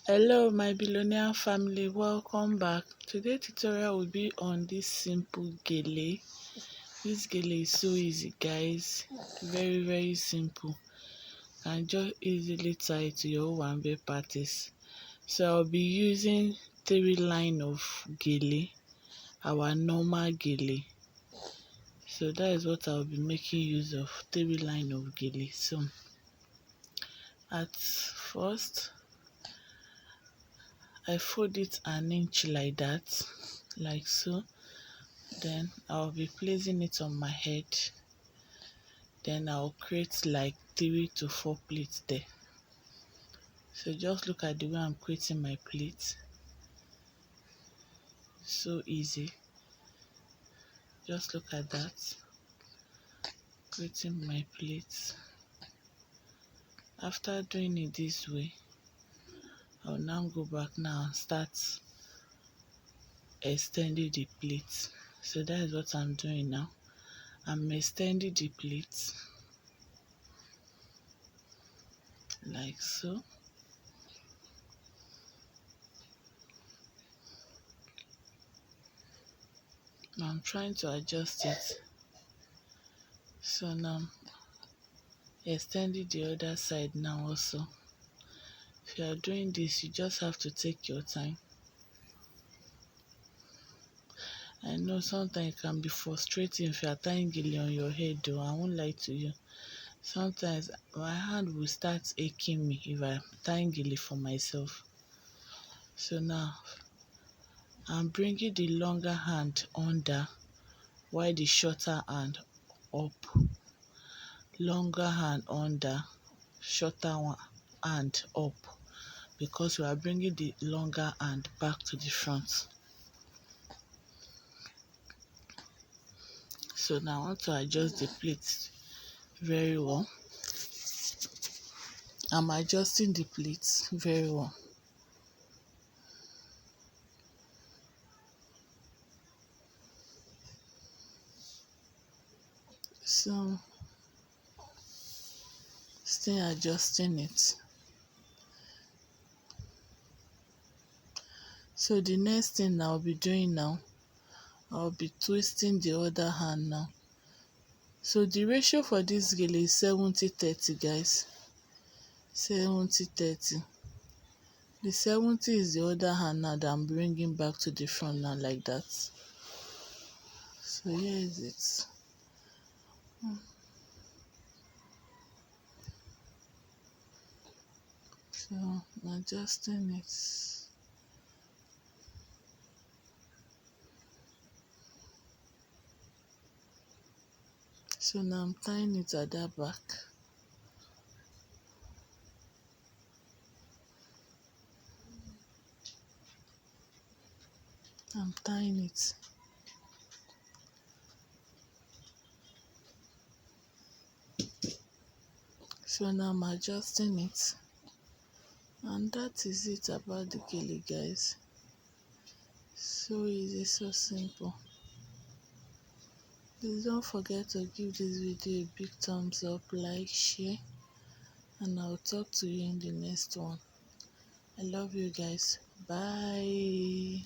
Hello my billionaire family, welcome back. Today tutorial will be on this simple gele. This gele is so easy guys, very simple. And just easily tie it to your Owambe parties. So I'll be using 3 line of gele, our normal gele. So that is what I'll be making use of, 3 line of gele. So at first I fold it an inch like that, like so. Then I'll be placing it on my head. Then I'll create like 3 to 4 pleats there. So just look at the way I'm creating my pleats. So easy. Just look at that. Creating my pleats. After doing it this way, I'll now go back now and start extending the pleats. So that is what I'm doing now. I'm extending the pleats like so. Now I'm trying to adjust it. So now extending the other side now also. If you are doing this, you just have to take your time. I know sometimes it can be frustrating if you are tying gele on your head though, I won't lie to you. Sometimes my hand will start aching me if I'm tying gele for myself. So now I'm bringing the longer hand under while the shorter hand up. Longer hand under, shorter hand up, because we are bringing the longer hand back to the front. So now I want to adjust the pleats very well. I'm adjusting the pleats very well. So still adjusting it. So the next thing I'll be doing now, I'll be twisting the other hand now. So the ratio for this gele is 70-30 guys. 70-30. The 70 is the other hand now that I'm bringing back to the front now like that. So here is it. So I'm adjusting it. So now I'm tying it at that back. I'm tying it. So now I'm adjusting it. And that is it about the gele guys. So easy, so simple. Please don't forget to give this video a big thumbs up, like, share, and I'll talk to you in the next one. I love you guys. Bye.